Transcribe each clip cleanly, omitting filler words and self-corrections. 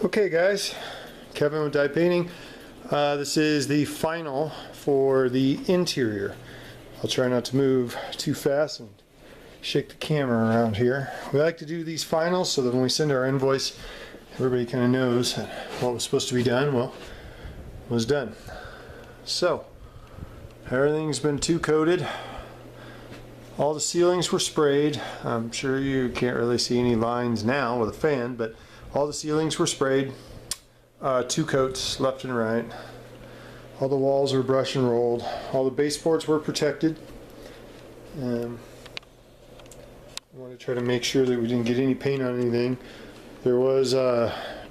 Okay guys, Kevin with Dye Painting. This is the final for the interior. I'll try not to move too fast and shake the camera around here. We like to do these finals so that when we send our invoice, everybody kind of knows that what was supposed to be done, well, was done. So, everything's been two-coated. All the ceilings were sprayed. I'm sure you can't really see any lines now with a fan, but all the ceilings were sprayed. Two coats left and right. All the walls were brush and rolled. All the baseboards were protected. I want to try to make sure that we didn't get any paint on anything. There was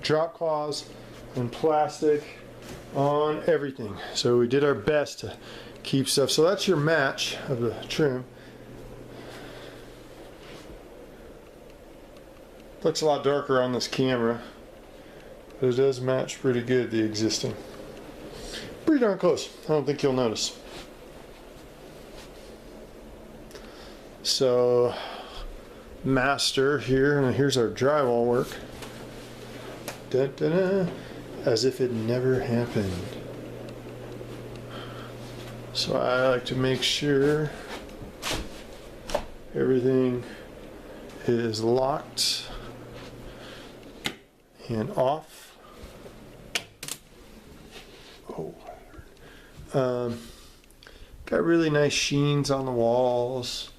drop cloths and plastic on everything. So we did our best to keep stuff. So that's your match of the trim. Looks a lot darker on this camera, but it does match pretty good the existing. Pretty darn close. I don't think you'll notice. So, master here, and here's our drywall work. Da, da, da, as if it never happened. So I like to make sure everything is locked and off. Got really nice sheens on the walls.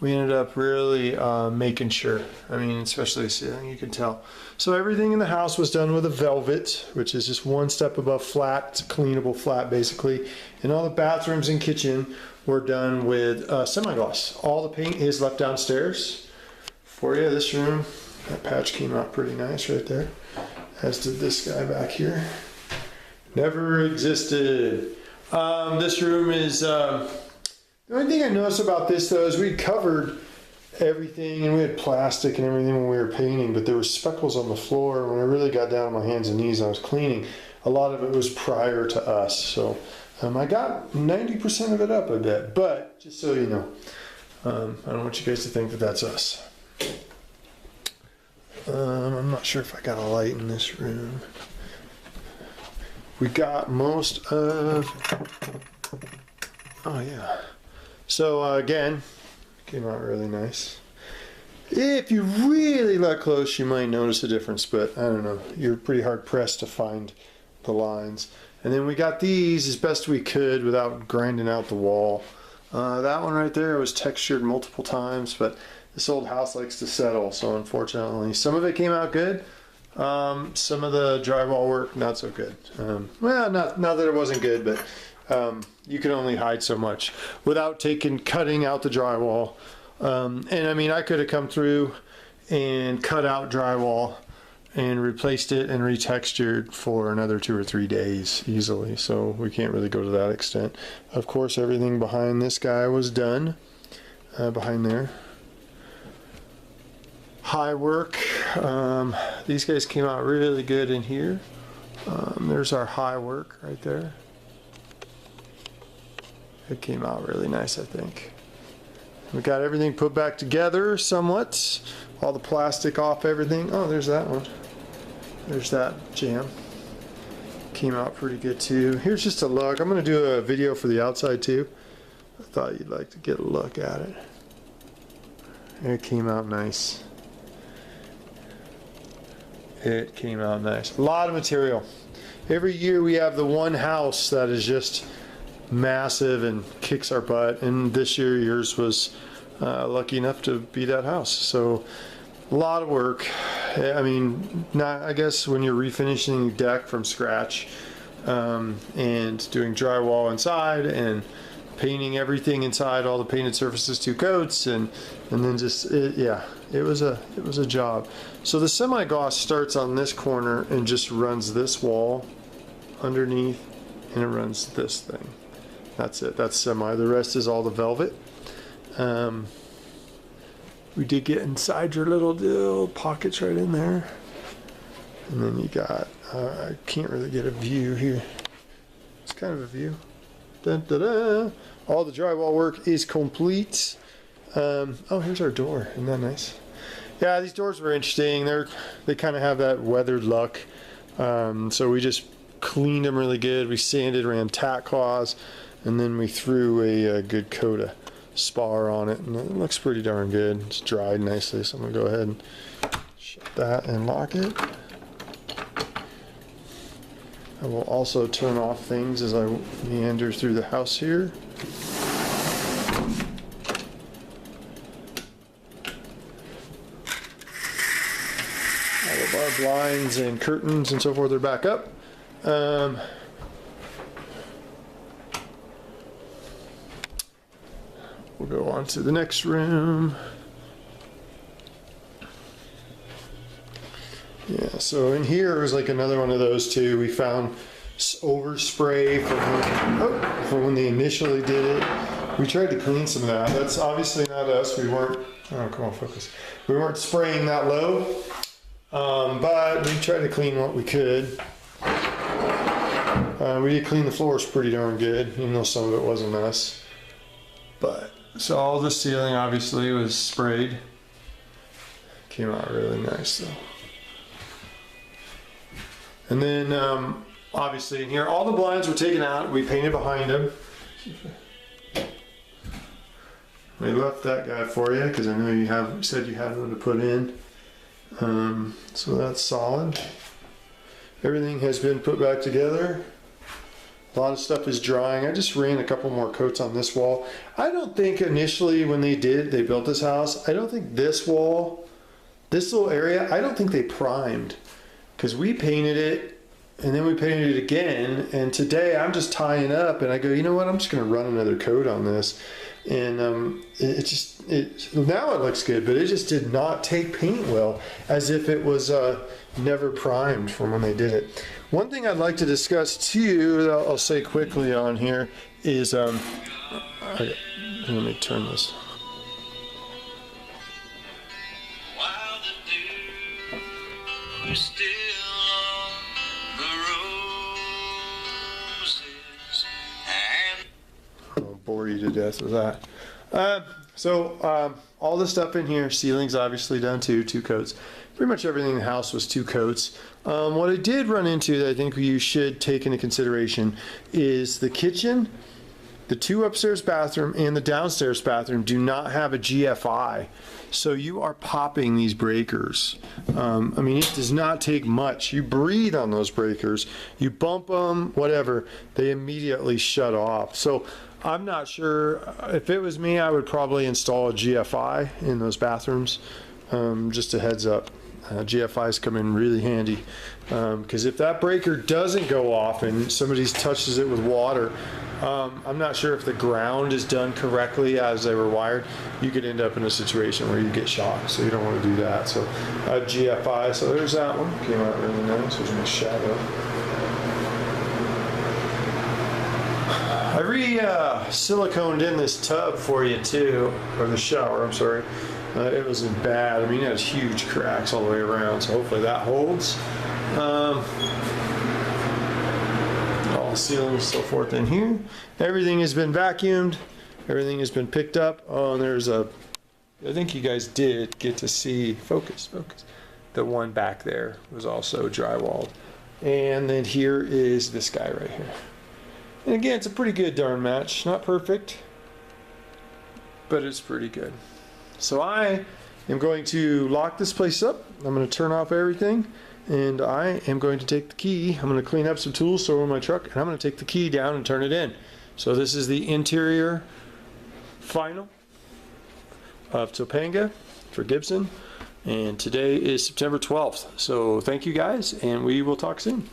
We ended up really making sure. I mean, especially the ceiling, you can tell. So everything in the house was done with a velvet, which is just one step above flat. It's a cleanable flat, basically. And all the bathrooms and kitchen were done with semi-gloss. All the paint is left downstairs for you. This room, that patch came out pretty nice right there, as did this guy back here. Never existed. This room is, the only thing I noticed about this though is we covered everything and we had plastic and everything when we were painting, but there were speckles on the floor. When I really got down on my hands and knees and I was cleaning, a lot of it was prior to us. So I got 90% of it up, I bet, but just so you know, I don't want you guys to think that that's us. I'm not sure if I got a light in this room. We got most of, oh yeah. So again, came out really nice. If you really look close, you might notice a difference, but I don't know. You're pretty hard pressed to find the lines. And then we got these as best we could without grinding out the wall. That one right there was textured multiple times, but this old house likes to settle, so unfortunately some of it came out good. Some of the drywall work not so good. Well, not that it wasn't good, but you can only hide so much without cutting out the drywall. And I mean, I could have come through and cut out drywall and replaced it and retextured for another 2 or 3 days easily, so we can't really go to that extent. Of course, everything behind this guy was done, behind there. High work. These guys came out really good in here. There's our high work right there. It came out really nice, I think. We got everything put back together somewhat. All the plastic off everything. Oh, there's that one. There's that jam. Came out pretty good too. Here's just a look. I'm going to do a video for the outside too. I thought you'd like to get a look at it. It came out nice. It came out nice. A lot of material. Every year we have the one house that is just massive and kicks our butt, and this year yours was lucky enough to be that house. So a lot of work. I mean, I guess when you're refinishing deck from scratch and doing drywall inside and painting everything inside, all the painted surfaces, 2 coats, and then just it was a job. So the semi-gloss starts on this corner and just runs this wall underneath, and it runs this thing. That's it. That's semi. The rest is all the velvet. We did get inside your little pockets right in there, and then you got I can't really get a view here. It's kind of a view. Dun, da, da. All the drywall work is complete. Oh, here's our door. Isn't that nice? Yeah, these doors were interesting. They kind of have that weathered look. So we just cleaned them really good. We sanded, ran tack claws, and then we threw a good coat of spar on it, and it looks pretty darn good. It's dried nicely, so I'm gonna go ahead and shut that and lock it. I will also turn off things as I meander through the house here. All of our blinds and curtains and so forth are back up. We'll go on to the next room. Yeah, so in here was like another one of those too. We found overspray from when they initially did it. We tried to clean some of that. That's obviously not us. We weren't, oh, come on, focus. We weren't spraying that low, but we tried to clean what we could. We did clean the floors pretty darn good, even though some of it was a mess. But, so all the ceiling obviously was sprayed. Came out really nice though. And then, obviously in here, all the blinds were taken out. We painted behind them. We left that guy for you because I know you said you had one to put in. So that's solid. Everything has been put back together. A lot of stuff is drying. I just ran a couple more coats on this wall. I don't think initially when they built this house, I don't think this wall, this little area, I don't think they primed. Because we painted it and then we painted it again, and today I'm just tying up and I go, you know what, I'm just going to run another coat on this. And now it looks good, but it just did not take paint well, as if it was never primed from when they did it. One thing I'd like to discuss too, that I'll say quickly on here, is let me turn this. While the dew is still on the roses and I'll bore you to death with that. All the stuff in here, ceiling's obviously done too, 2 coats. Pretty much everything in the house was 2 coats. What I did run into that I think you should take into consideration is the kitchen, the 2 upstairs bathroom, and the downstairs bathroom do not have a GFI. So you are popping these breakers. I mean, it does not take much. You breathe on those breakers, you bump them, whatever, they immediately shut off. So I'm not sure, if it was me, I would probably install a GFI in those bathrooms. Just a heads up. GFIs come in really handy, because if that breaker doesn't go off and somebody touches it with water, I'm not sure if the ground is done correctly as they were wired. You could end up in a situation where you get shocked, so you don't want to do that. So GFI, so there's that one. Came out really nice. There's a nice shadow. I siliconed in this tub for you too, or the shower, I'm sorry. It wasn't bad. I mean, it has huge cracks all the way around, so hopefully that holds. All the ceilings and so forth in here. Everything has been vacuumed. Everything has been picked up. Oh, and there's I think you guys did get to see, focus. The one back there was also drywalled. And then here is this guy right here. And again, it's a pretty good darn match. Not perfect, but it's pretty good. So I am going to lock this place up. I'm going to turn off everything, and I am going to take the key. I'm going to clean up some tools, store in my truck, and I'm going to take the key down and turn it in. So this is the interior final of Topanga for Gibson, and today is September 12th. So thank you guys, and we will talk soon.